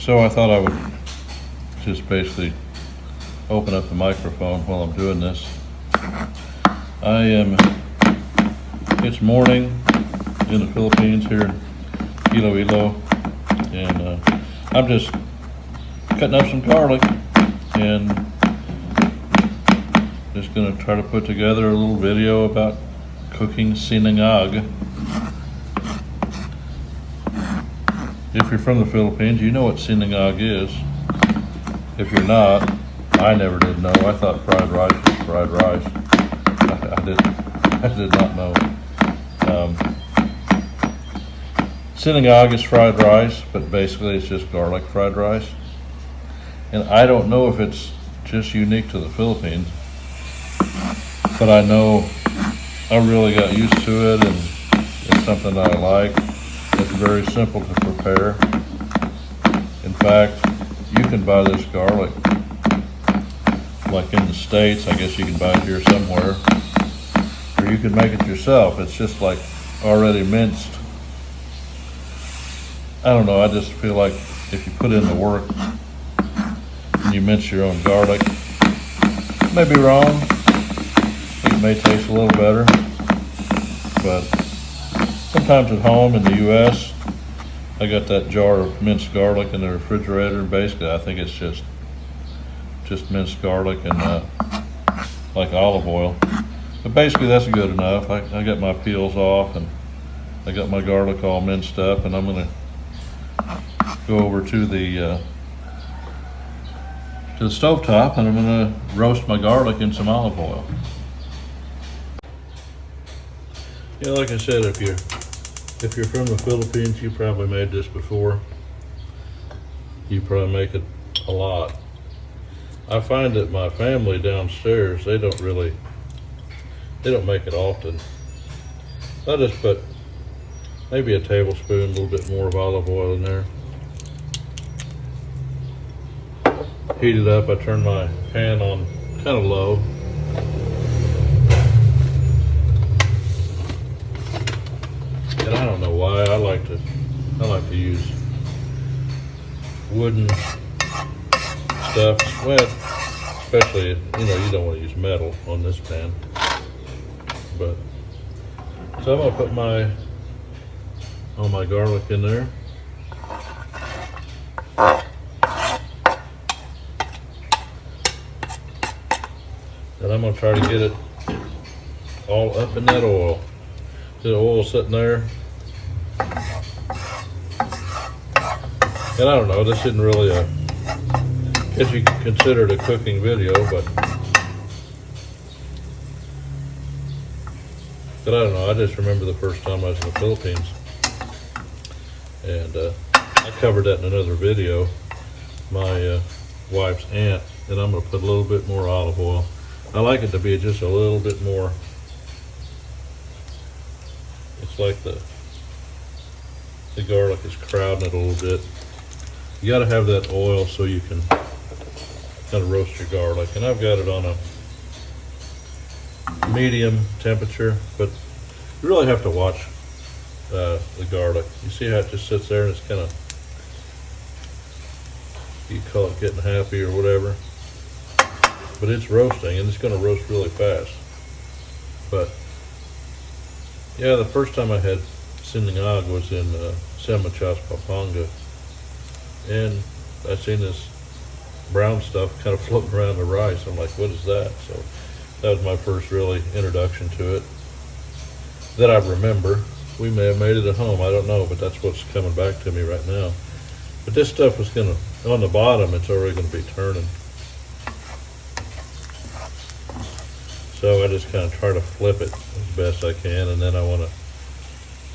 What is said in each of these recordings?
So I thought I would just basically open up the microphone while I'm doing this. It's morning in the Philippines here in Iloilo, and I'm just cutting up some garlic and just gonna try to put together a little video about cooking Siningag. If you're from the Philippines, you know what Siningag is. If you're not, I never did know. I thought fried rice was fried rice. I did not know. Siningag is fried rice, but basically it's just garlic fried rice. And I don't know if it's just unique to the Philippines, but I know I really got used to it, and it's something I like. It's very simple to prepare. In fact, you can buy this garlic like in the States. I guess you can buy it here somewhere, or you can make it yourself. It's just like already minced. I don't know, I just feel like if you put in the work and you mince your own garlic, may be wrong, it may taste a little better, but sometimes at home in the US, I got that jar of minced garlic in the refrigerator, and basically I think it's just minced garlic and like olive oil. But basically that's good enough. I got my peels off and I got my garlic all minced up, and I'm gonna go over to the stovetop and I'm gonna roast my garlic in some olive oil. Yeah, like I said, if you're from the Philippines, you probably made this before. You probably make it a lot. I find that my family downstairs, they don't make it often. I just put maybe a tablespoon, a little bit more of olive oil in there. Heat it up. I turn my pan on kind of low. And I don't know why I like to use wooden stuff. Well, especially, you don't want to use metal on this pan. But so I'm gonna put all my garlic in there. And I'm gonna try to get it all up in that oil. The oil sitting there. And I don't know, this isn't really I guess you could consider it a cooking video, but I don't know, I just remember the first time I was in the Philippines, and I covered that in another video, my wife's aunt, and I'm going to put a little bit more olive oil. I like it to be just a little bit more. It's like the garlic is crowding it a little bit. You got to have that oil so you can kind of roast your garlic, and I've got it on a medium temperature, but you really have to watch the garlic. You see how it just sits there and it's kind of, you call it getting happy or whatever, but it's roasting, and it's going to roast really fast. But yeah, the first time I had Siningag was in San Machas, Pampanga, and I seen this brown stuff kind of floating around the rice. I'm like, what is that? So that was my first really introduction to it that I remember. We may have made it at home, I don't know, but that's what's coming back to me right now. But this stuff was on the bottom, it's already gonna be turning. So I just kind of try to flip it as best I can, and then I want to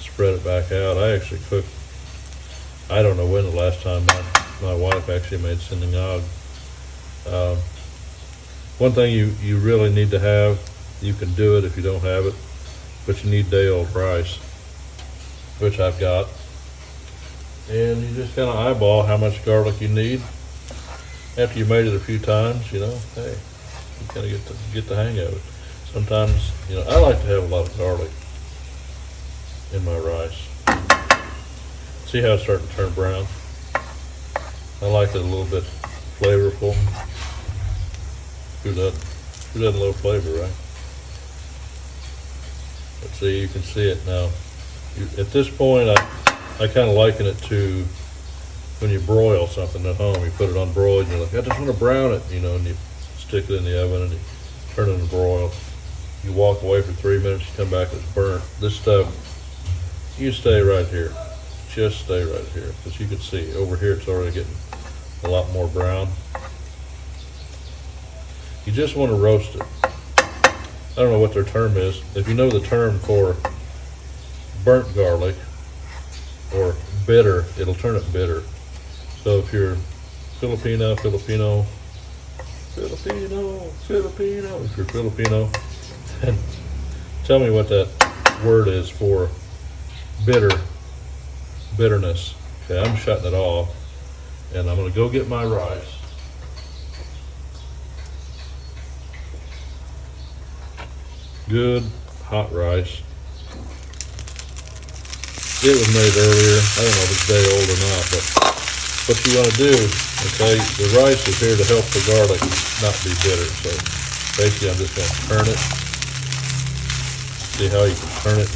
spread it back out. I actually cooked, I don't know when the last time my wife actually made Siningag. One thing you really need to have, you can do it if you don't have it, but you need day-old rice, which I've got. And you just kind of eyeball how much garlic you need. After you made it a few times, hey, you kind of get the hang of it. Sometimes, I like to have a lot of garlic in my rice. See how it's starting to turn brown? I like it a little bit flavorful. Who doesn't love flavor, right? Let's see, you can see it now. At this point, I kind of liken it to when you broil something at home. You put it on broil and you're like, I just want to brown it, you know, and you stick it in the oven and you turn it into broil. You walk away for 3 minutes, you come back, it's burnt. This stuff, you stay right here. Just stay right here, because you can see over here it's already getting a lot more brown. You just want to roast it. I don't know what their term is. If you know the term for burnt garlic or bitter, it'll turn it bitter. So if you're Filipino, if you're Filipino, then tell me what that word is for bitterness. Okay, I'm shutting it off, and I'm gonna go get my rice. Good hot rice. It was made earlier. I don't know if it's day old or not, but what you want to do, okay, the rice is here to help the garlic not be bitter. So basically I'm just going to turn it. See how you can turn it,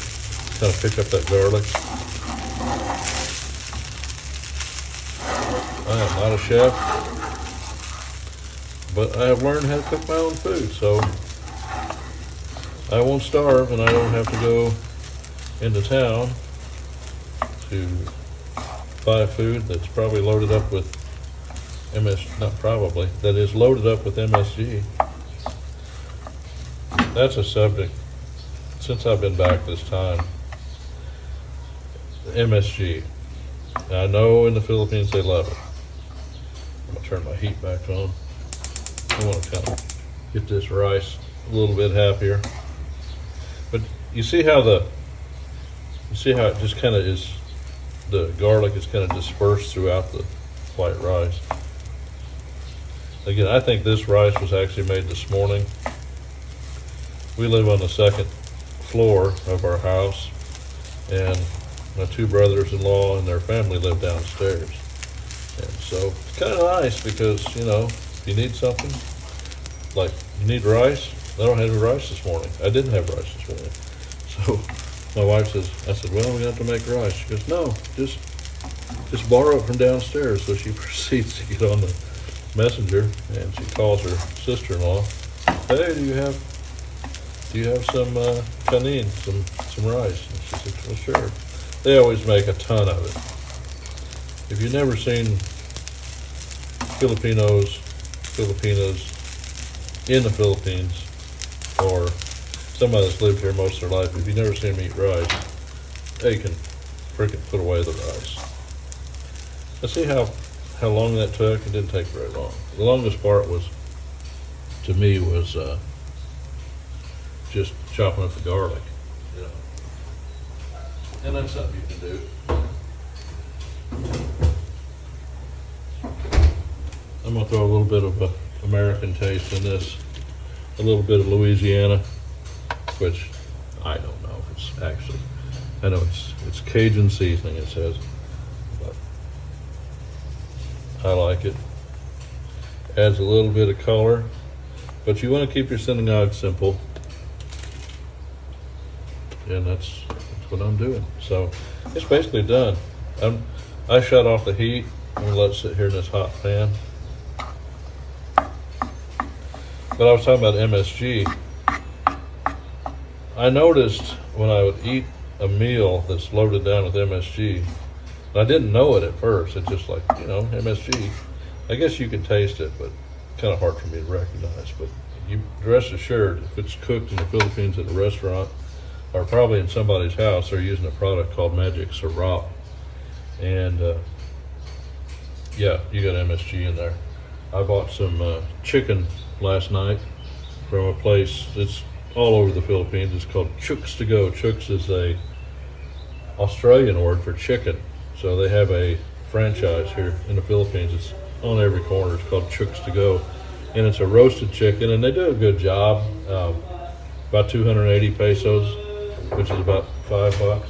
kind of pick up that garlic. I am not a chef, but I have learned how to cook my own food, so I won't starve and I don't have to go into town to buy food that's probably loaded up with that is loaded up with MSG. That's a subject since I've been back this time. The MSG. Now, I know in the Philippines they love it. I'm gonna turn my heat back on. I want to kind of get this rice a little bit happier. But you see how it just kind of is, the garlic is kind of dispersed throughout the white rice. Again, I think this rice was actually made this morning. We live on the second floor of our house, and my two brothers-in-law and their family live downstairs. And so it's kind of nice because, you know, if you need something, like you need rice, I don't have any rice this morning. I didn't have rice this morning. So my wife says, I said, well, we have to make rice. She goes, no, just borrow it from downstairs. So she proceeds to get on the messenger and she calls her sister-in-law. Hey, do you have some kanin, some rice? And she said, well, sure. They always make a ton of it. If you've never seen Filipinas in the Philippines, or somebody that's lived here most of their life, if you've never seen them eat rice, they can freaking put away the rice. Let's see how long that took. It didn't take very long. The longest part was, to me, was just chopping up the garlic, you know. And that's something you can do. I'm gonna throw a little bit of American taste in this, a little bit of Louisiana, which I don't know if it's actually, I know it's Cajun seasoning, it says, but I like it. Adds a little bit of color, but you want to keep your Siningag simple, and that's what I'm doing. So it's basically done. I shut off the heat. I'm gonna let it sit here in this hot pan. But I was talking about MSG. I noticed when I would eat a meal that's loaded down with MSG, and I didn't know it at first. It's just like, you know, MSG. I guess you can taste it, but kind of hard for me to recognize. But you rest assured, if it's cooked in the Philippines at a restaurant, or probably in somebody's house, they're using a product called Magic Syrup. And yeah, you got MSG in there. I bought some chicken last night from a place that's all over the Philippines. It's called Chooks to Go. Chooks is a Australian word for chicken. So they have a franchise here in the Philippines. It's on every corner. It's called Chooks to Go. And it's a roasted chicken, and they do a good job. About 280 pesos, which is about $5.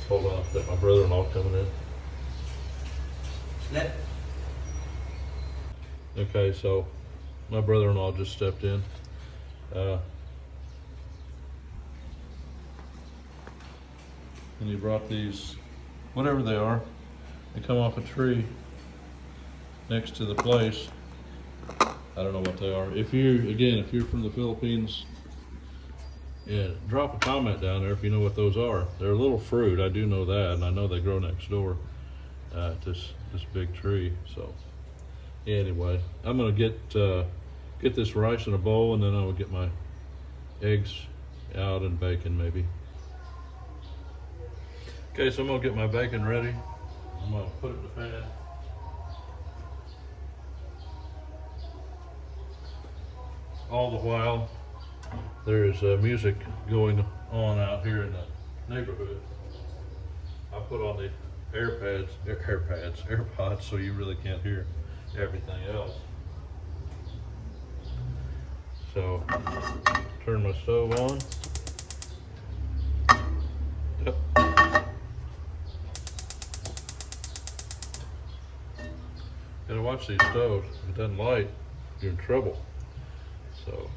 Hold on, is that my brother-in-law coming in? Let Okay, so my brother-in-law just stepped in. And he brought these, whatever they are, they come off a tree next to the place. I don't know what they are. If you're from the Philippines, yeah, drop a comment down there if you know what those are. They're a little fruit, I do know that, and I know they grow next door to this big tree. So anyway, I'm gonna get this rice in a bowl, and then I will get my eggs out and bacon maybe. Okay, so I'm gonna get my bacon ready. I'm gonna put it in the pan. All the while, there is music going on out here in the neighborhood. I put on the AirPods, so you really can't hear everything else. So, turn my stove on. Yep. Gotta watch these stoves. If it doesn't light, you're in trouble. So,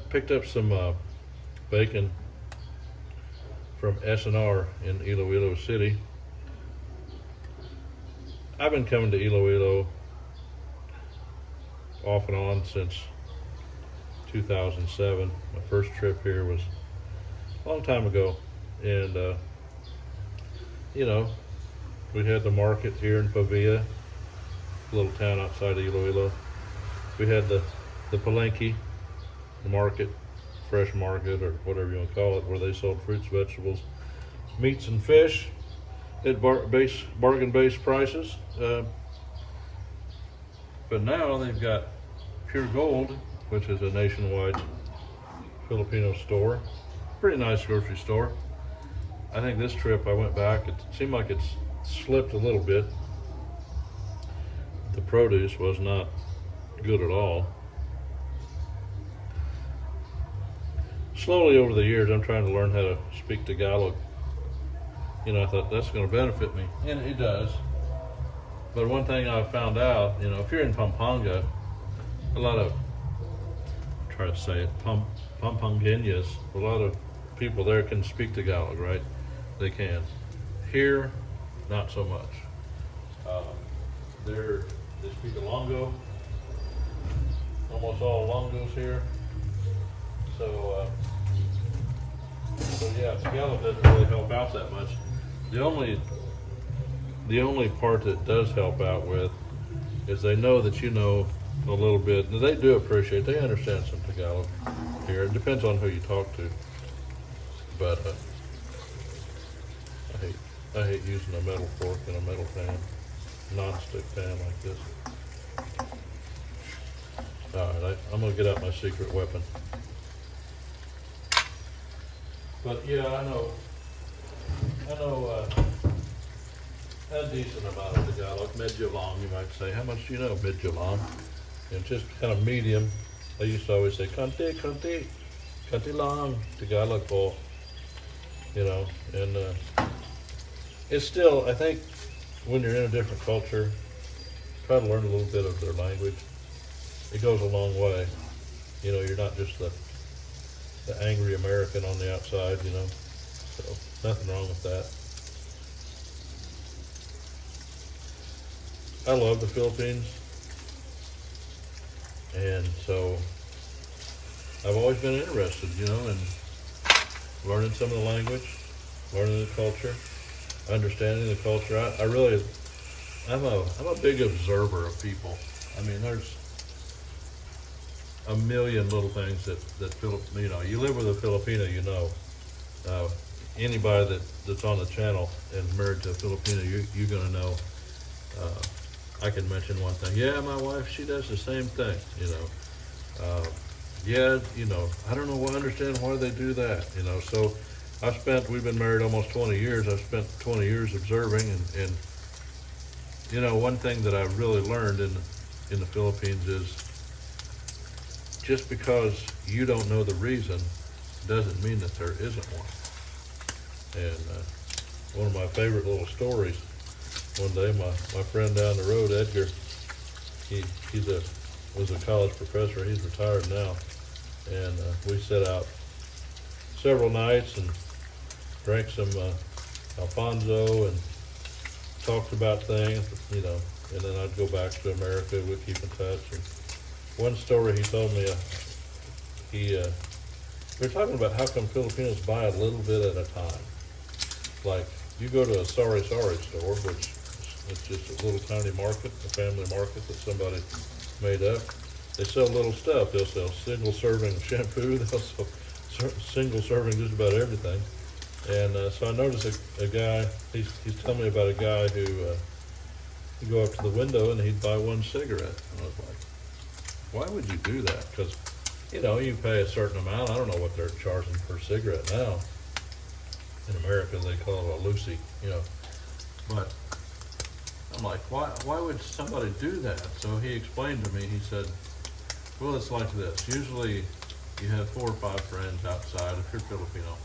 picked up some bacon from S&R in Iloilo City. I've been coming to Iloilo off and on since 2007. My first trip here was a long time ago, and you know, we had the market here in Pavia, a little town outside of Iloilo. We had the Palenque, the market, fresh market, or whatever you want to call it, where they sold fruits, vegetables, meats, and fish at bargain-based prices. But now they've got Pure Gold, which is a nationwide Filipino store. Pretty nice grocery store. I think this trip I went back, it seemed like it's slipped a little bit. The produce was not good at all. Slowly over the years, I'm trying to learn how to speak Tagalog. You know, I thought that's going to benefit me, and it does. But one thing I found out, you know, if you're in Pampanga, a lot of, try to say it, Pampangueñas, a lot of people there can speak Tagalog, right? They can. Here, not so much. They speak Ilonggo, almost all Ilonggos here. So yeah, Tagalog doesn't really help out that much. The only part that does help out with is they know that you know a little bit. And they do appreciate, they understand some Tagalog here. It depends on who you talk to. But I hate using a metal fork in a metal pan, non-stick pan like this. All right, I'm gonna get out my secret weapon. But yeah, I know a decent amount of Tagalog, medyo long, you might say. How much do you know, medyo long? And just kind of medium. I used to always say, konti lang, Tagalog po, you know, and it's still, I think, when you're in a different culture, try to learn a little bit of their language. It goes a long way. You know, you're not just the angry American on the outside, you know, so nothing wrong with that. I love the Philippines, and so I've always been interested, you know, in learning some of the language, learning the culture, understanding the culture. I'm a big observer of people. I mean, there's a million little things that you know, you live with a Filipino, you know. Anybody that's on the channel and married to a Filipino, you're gonna know. I can mention one thing. Yeah, my wife, she does the same thing, you know. Yeah, you know, I don't understand why they do that, you know. So we've been married almost 20 years. I've spent 20 years observing, and you know, one thing that I've really learned in the Philippines is just because you don't know the reason doesn't mean that there isn't one. And one of my favorite little stories, one day my friend down the road, Edgar, was a college professor. He's retired now, and we set out several nights and drank some Alfonso and talked about things, you know. And then I'd go back to America. We'd keep in touch. And one story he told me, we were talking about how come Filipinos buy a little bit at a time. Like, you go to a sari store, which is just a little tiny market, a family market that somebody made up. They sell little stuff. They'll sell single serving shampoo. They'll sell single serving just about everything. And so I noticed a guy, he's telling me about a guy who he'd go up to the window and he'd buy one cigarette. And I was like, why would you do that? Because, you know, you pay a certain amount. I don't know what they're charging per cigarette now. In America, they call it a Lucy, you know. But I'm like, why would somebody do that? So he explained to me, he said, well, it's like this. Usually you have 4 or 5 friends outside. If you're Filipino,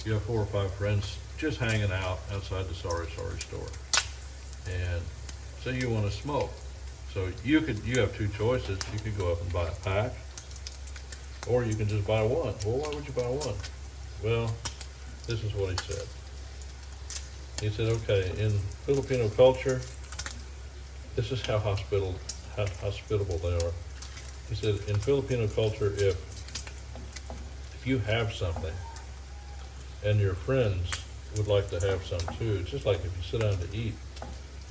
you have 4 or 5 friends just hanging out outside the sari store. And so you want to smoke. So you have 2 choices. You could go up and buy a pack, or you can just buy one. Well, why would you buy one? Well, this is what he said. He said, okay, in Filipino culture, this is how hospitable they are. He said, in Filipino culture, if you have something and your friends would like to have some too, it's just like if you sit down to eat,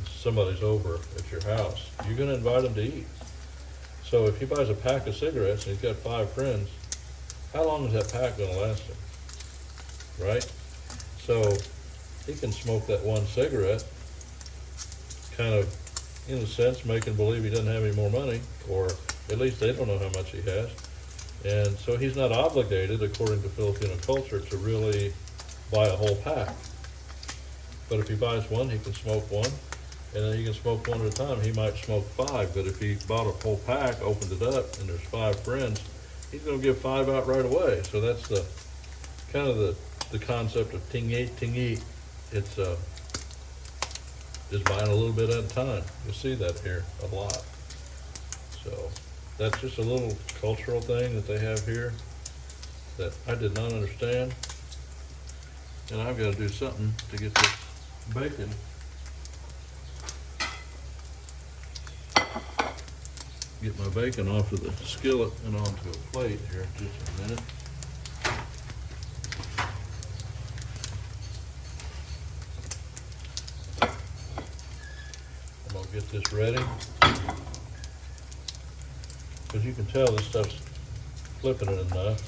somebody's over at your house, you're going to invite them to eat. So if he buys a pack of cigarettes and he's got 5 friends, how long is that pack going to last him? Right? So he can smoke that one cigarette, kind of, in a sense, making believe he doesn't have any more money, or at least they don't know how much he has. And so he's not obligated, according to Filipino culture, to really buy a whole pack. But if he buys one, he can smoke one, and then he can smoke one at a time. He might smoke 5, but if he bought a whole pack, opened it up, and there's 5 friends, he's going to give 5 out right away. So that's the kind of the concept of tingi. It's just buying a little bit at a time. You'll see that here a lot. So that's just a little cultural thing that they have here that I did not understand. And I've got to do something to get this bacon off of the skillet and onto a plate here in just a minute. I'm going to get this ready, because you can tell this stuff's flipping it enough.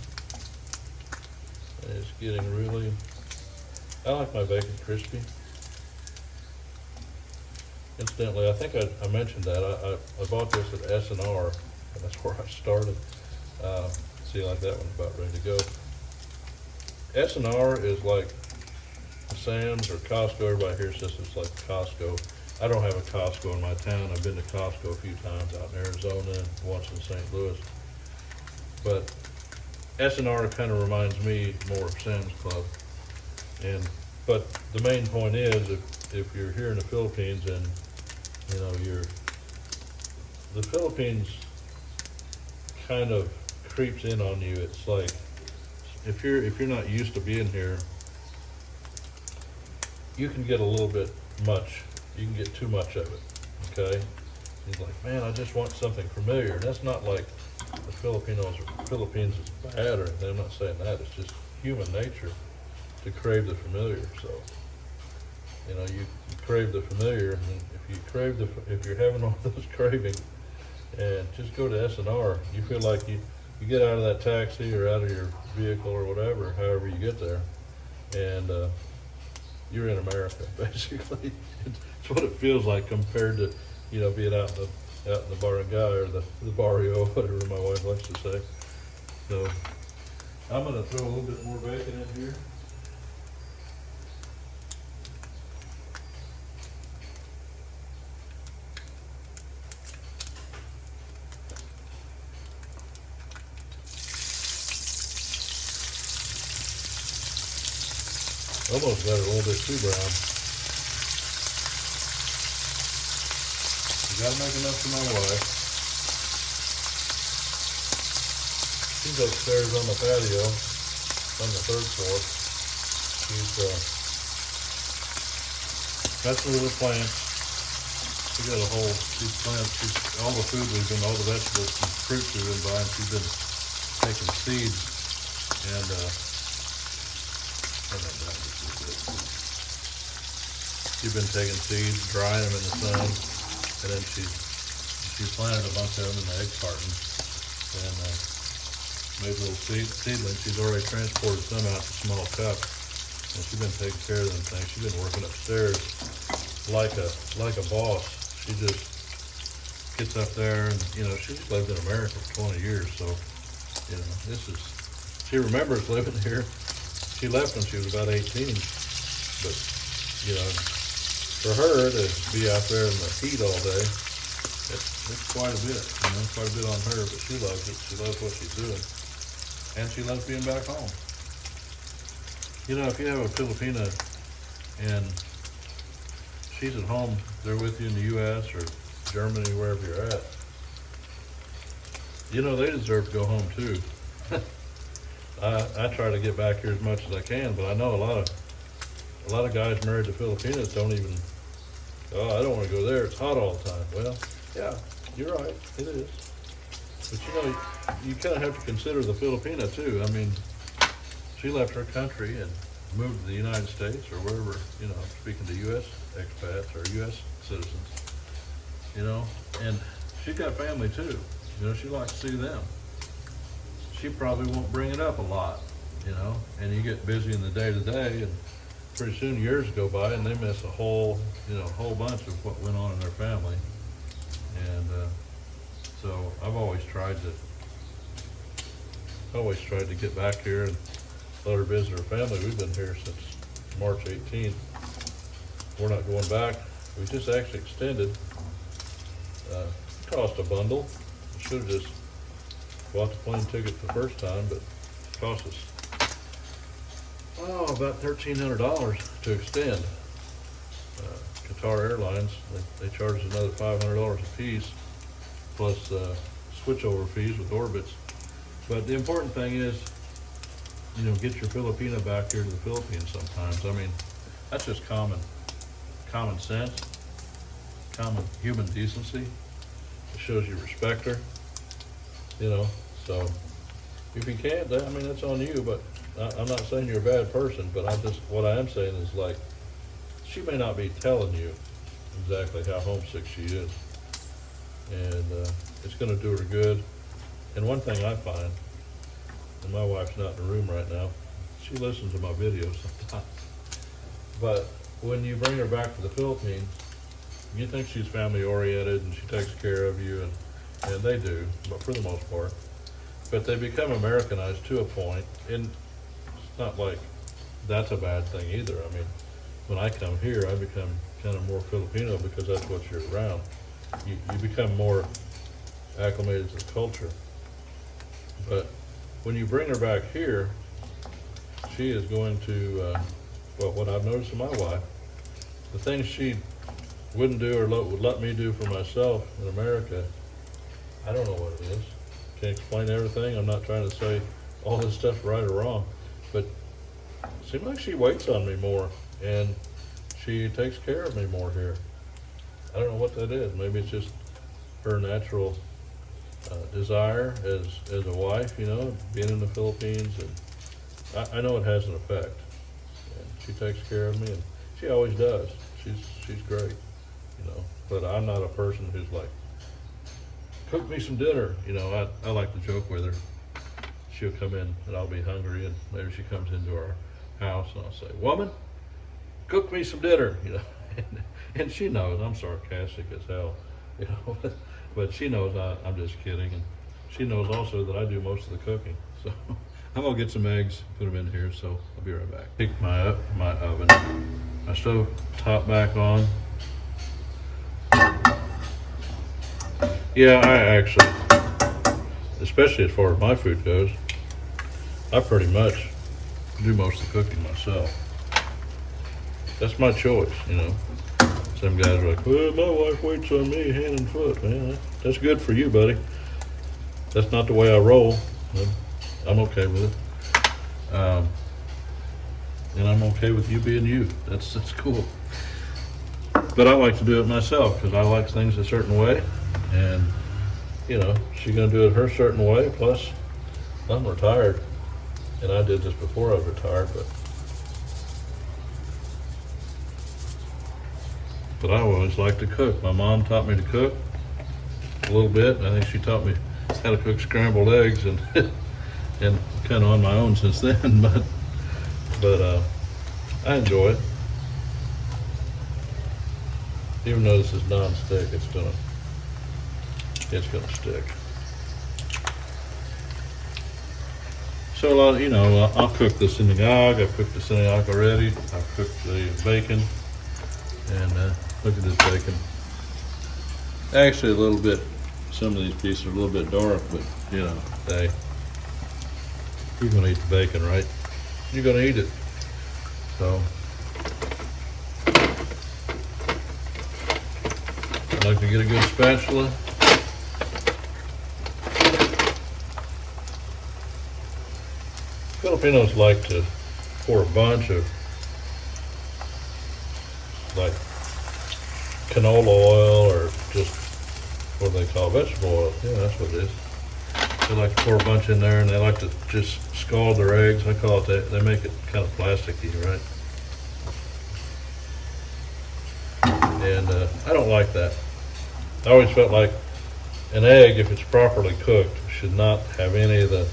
And it's getting really, I like my bacon crispy. Incidentally, I think I mentioned that. I bought this at S&R, and that's where I started. See, like that one's about ready to go. S&R is like Sam's or Costco. Everybody here says it's like Costco. I don't have a Costco in my town. I've been to Costco a few times out in Arizona and once in St. Louis. But S&R kind of reminds me more of Sam's Club. But the main point is, if you're here in the Philippines and you know the Philippines kind of creeps in on you. It's like if you're not used to being here, you can get a little bit much. You can get too much of it. Okay, he's like, man, I just want something familiar. And that's not like the Philippines is bad or anything. I'm not saying that. It's just human nature to crave the familiar. So, you know, you crave the familiar, and if you're having all those cravings, and just go to S&R, you feel like you get out of that taxi or out of your vehicle or whatever, however you get there, and you're in America, basically. It's what it feels like compared to, you know, being out in the barangay or the barrio, whatever my wife likes to say. So I'm going to throw a little bit more bacon in here. Almost got it a little bit too brown. You gotta make enough for my wife. She's upstairs on the patio, on the third floor. She's messing with her plants. She got a whole, these plants, all the food all the vegetables and fruits we've been buying, she's been taking seeds and she's been taking seeds, drying them in the sun, and then she planted a bunch of them in the egg cartons and made little seedlings. She's already transported some out to small cups, and she's been taking care of them things. She's been working upstairs like a boss. She just gets up there, and she's lived in America for 20 years, so she remembers living here. She left when she was about 18, but for her to be out there in the heat all day, it's quite a bit, quite a bit on her, but she loves it. She loves what she's doing, and she loves being back home. If you have a Filipina and she's at home, they're with you in the U.S. or Germany, wherever you're at, they deserve to go home too. I try to get back here as much as I can, but I know a lot of guys married to Filipinas don't even, I don't want to go there, it's hot all the time. Well, yeah, you're right, it is. But you kind of have to consider the Filipina too. I mean, she left her country and moved to the United States or wherever, speaking to U.S. expats or U.S. citizens, and she's got family too. She likes to see them. She probably won't bring it up a lot, and you get busy in the day-to-day, and pretty soon years go by and they miss a whole bunch of what went on in their family. And so I've always tried to get back here and let her visit her family. We've been here since March 18th. We're not going back. We just actually extended. It cost a bundle. Should have just bought the plane ticket the first time, but it cost us about $1,300 to extend. Qatar Airlines, they charge us another $500 a piece, plus switchover fees with orbits. But the important thing is, get your Filipina back here to the Philippines sometimes. I mean, that's just common sense, common human decency. It shows you respect her, so if you can't, that's on you, but I'm not saying you're a bad person, but what I am saying is, like, she may not be telling you exactly how homesick she is, and it's going to do her good. And one thing I find, and my wife's not in the room right now, she listens to my videos sometimes, but when you bring her back to the Philippines, you think she's family oriented and she takes care of you, and they do, but for the most part. But they become Americanized to a point, and it's not like that's a bad thing either. I mean, when I come here, I become kind of more Filipino because that's what you're around. You become more acclimated to the culture. But when you bring her back here, she is going to, what I've noticed in my wife, the things she wouldn't do or would let me do for myself in America, I don't know what it is. Can't explain everything. I'm not trying to say all this stuff's right or wrong, but it seems like she waits on me more and she takes care of me more here. I don't know what that is. Maybe it's just her natural desire as a wife, being in the Philippines, and I know it has an effect. And she takes care of me, and she always does. She's great, But I'm not a person who's like, cook me some dinner. I like to joke with her. She'll come in and I'll be hungry, and maybe she comes into our house and I'll say, "Woman, cook me some dinner," and she knows I'm sarcastic as hell, but she knows I'm just kidding, and she knows also that I do most of the cooking. So I'm gonna get some eggs, put them in here, so I'll be right back. Take my oven, my stove top back on. Yeah, I actually, especially as far as my food goes, I pretty much do most of the cooking myself. That's my choice, Some guys are like, "Well, my wife waits on me hand and foot." Man, that's good for you, buddy. That's not the way I roll. I'm okay with it. And I'm okay with you being you. That's cool. But I like to do it myself because I like things a certain way. And, you know, she's going to do it her certain way. Plus, I'm retired. And I did this before I was retired, but I always liked to cook. My mom taught me to cook a little bit. I think she taught me how to cook scrambled eggs, and and kind of on my own since then. But I enjoy it. Even though this is non-stick, it's gonna stick. So, you know, I'll cook the Siningag. I've cooked the Siningag already. I've cooked the bacon. And look at this bacon. Actually, a little bit, some of these pieces are a little bit dark, but, you know, you're going to eat the bacon, right? You're going to eat it. So, I like to get a good spatula. Filipinos like to pour a bunch of like canola oil or just what do they call vegetable oil? Yeah, that's what it is. They like to pour a bunch in there, and they like to just scald their eggs. I call it that. They make it kind of plasticky, right? And I don't like that. I always felt like an egg, if it's properly cooked, should not have any of the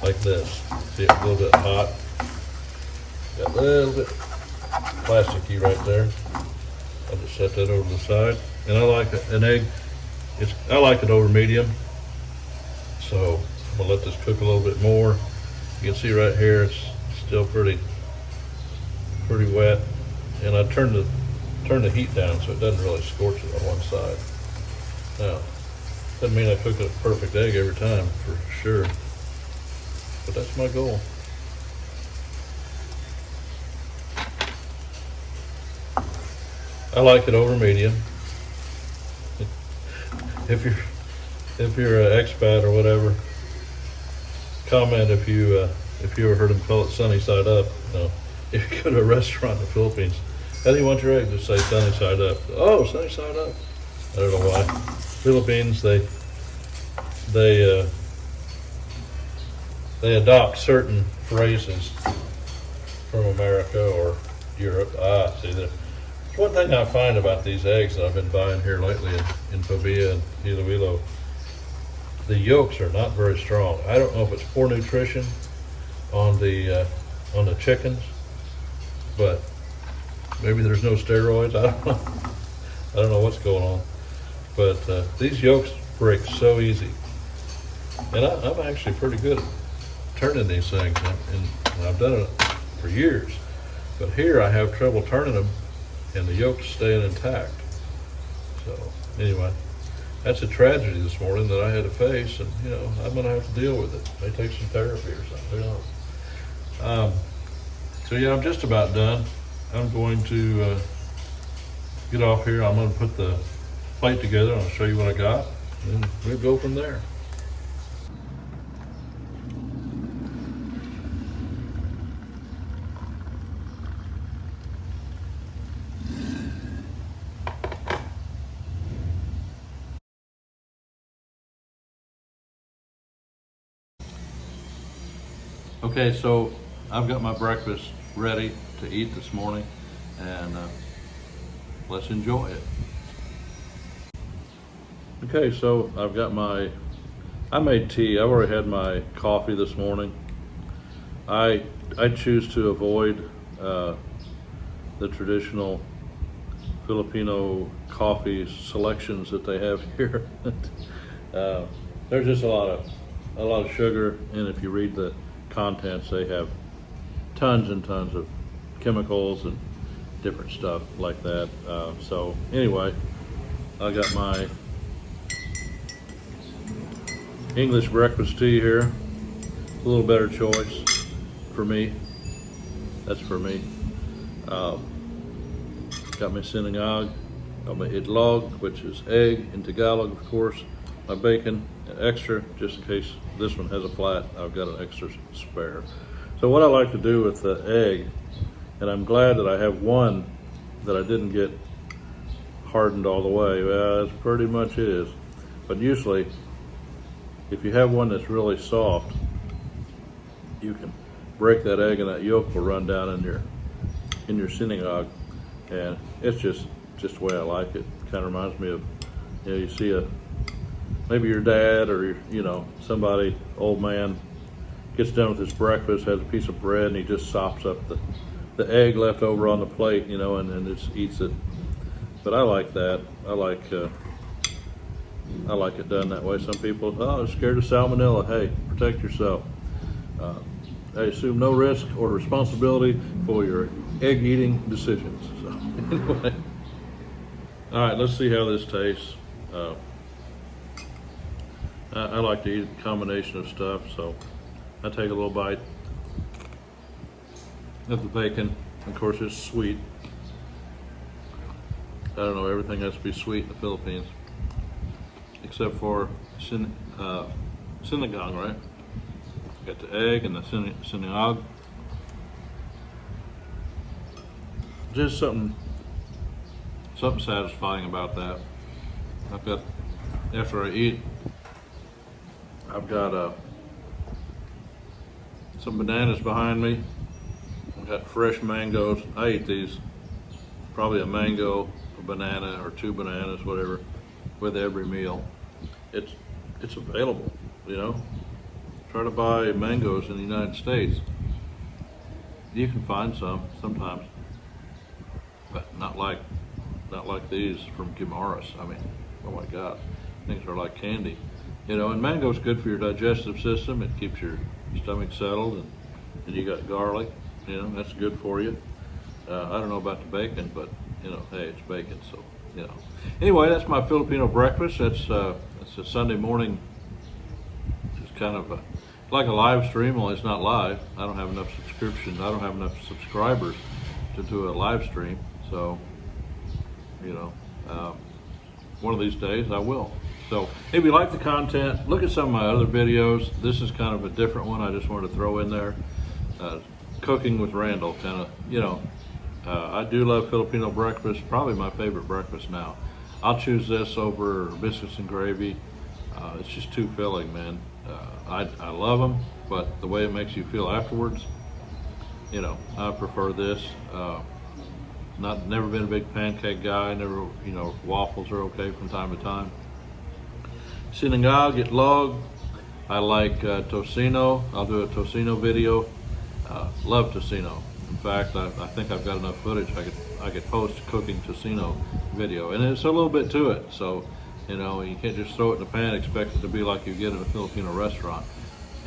like this. See, it's a little bit hot. Got a little bit plasticky right there. I'll just set that over to the side. And I like an egg, I like it over medium. So I'm gonna let this cook a little bit more. You can see right here, it's still pretty wet. And I turn the heat down so it doesn't really scorch it on one side. Now, doesn't mean I cook a perfect egg every time, for sure. But that's my goal. I like it over medium. If you're an expat or whatever, comment if you ever heard them call it sunny side up. You know, if you go to a restaurant in the Philippines, how do you want your egg? Just say sunny side up. Oh, sunny side up. I don't know why. Philippines, they adopt certain phrases from America or Europe. See, there's one thing I find about these eggs that I've been buying here lately in Pavia and Iloilo. The yolks are not very strong. I don't know if it's poor nutrition on the chickens, but maybe there's no steroids. I don't know. I don't know what's going on. But these yolks break so easy, and I'm actually pretty good at turning these things, and I've done it for years. But here I have trouble turning them, and the yolks staying intact. So anyway, that's a tragedy this morning that I had to face, and you know I'm gonna have to deal with it. It may take some therapy or something. Who knows? So yeah, I'm just about done. I'm going to get off here. I'm gonna put the plate together, and I'll show you what I got, and we'll go from there. Okay, so I've got my breakfast ready to eat this morning, and let's enjoy it. Okay, so I've got I made tea. I've already had my coffee this morning. I choose to avoid the traditional Filipino coffee selections that they have here. There's just a lot of sugar, and if you read the contents, they have tons and tons of chemicals and different stuff like that. So anyway, I got my English breakfast tea here. A little better choice for me. That's for me. Got my Siningag, got my itlog, which is egg in Tagalog, of course, my bacon extra, just in case this one has a flat. I've got an extra spare. So what I like to do with the egg, and I'm glad that I have one that I didn't get hardened all the way. Well, it pretty much is. But usually, if you have one that's really soft, you can break that egg and that yolk will run down in your Siningag, and it's just the way I like it. Kind of reminds me of, you know, you see maybe your dad or somebody, old man, gets done with his breakfast, has a piece of bread, and he just sops up the egg left over on the plate, and just eats it. But I like that. I like it done that way. Some people, they're scared of salmonella. Hey, protect yourself. I assume no risk or responsibility for your egg eating decisions. So anyway, all right, let's see how this tastes. I like to eat a combination of stuff, so I take a little bite of the bacon. Of course, it's sweet. I don't know, everything has to be sweet in the Philippines, except for Siningag, right? Got the egg and the Siningag. Just something satisfying about that. After I eat, I've got some bananas behind me. I've got fresh mangoes. I eat these, probably a mango, a banana, or 2 bananas, whatever, with every meal. It's available, Try to buy mangoes in the United States. You can find some sometimes, but not like these from Guimaras. I mean, oh my God, things are like candy. And mango's good for your digestive system. It keeps your stomach settled, and you got garlic. That's good for you. I don't know about the bacon, but hey, it's bacon, so Anyway, that's my Filipino breakfast. It's a Sunday morning. It's kind of like a live stream, only it's not live. I don't have enough subscriptions. I don't have enough subscribers to do a live stream. So, one of these days I will. So if you like the content, look at some of my other videos. This is kind of a different one. I just wanted to throw in there. Cooking with Randall, kind of, I do love Filipino breakfast, probably my favorite breakfast now. I'll choose this over biscuits and gravy. It's just too filling, man. I love them, but the way it makes you feel afterwards, I prefer this. Never been a big pancake guy. Never, waffles are okay from time to time. Siningag, itlog. I like tocino. I'll do a tocino video. Love tocino. In fact, I think I've got enough footage. I could post a cooking tocino video, and it's a little bit to it. So, you can't just throw it in the pan and expect it to be like you get in a Filipino restaurant.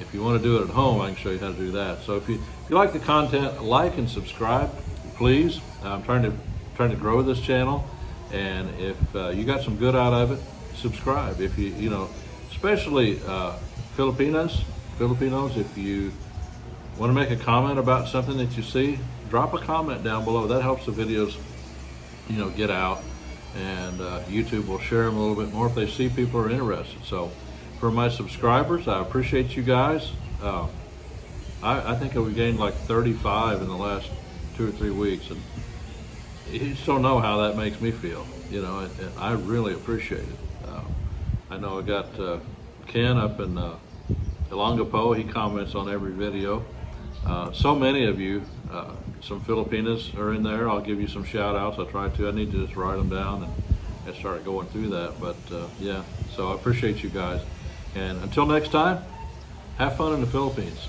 If you want to do it at home, I can show you how to do that. So if you like the content, like and subscribe, please. I'm trying to grow this channel, and if you got some good out of it, subscribe. If especially Filipinos, if you want to make a comment about something that you see, drop a comment down below. That helps the videos, get out, and YouTube will share them a little bit more if they see people are interested. So for my subscribers, I appreciate you guys. I think we gained like 35 in the last 2 or 3 weeks, and you just don't know how that makes me feel, and I really appreciate it. I know I got Ken up in Iloilo. He comments on every video. So many of you, some Filipinos are in there. I'll give you some shout outs. I try to. I need to just write them down and start going through that. But yeah, so I appreciate you guys. And until next time, have fun in the Philippines.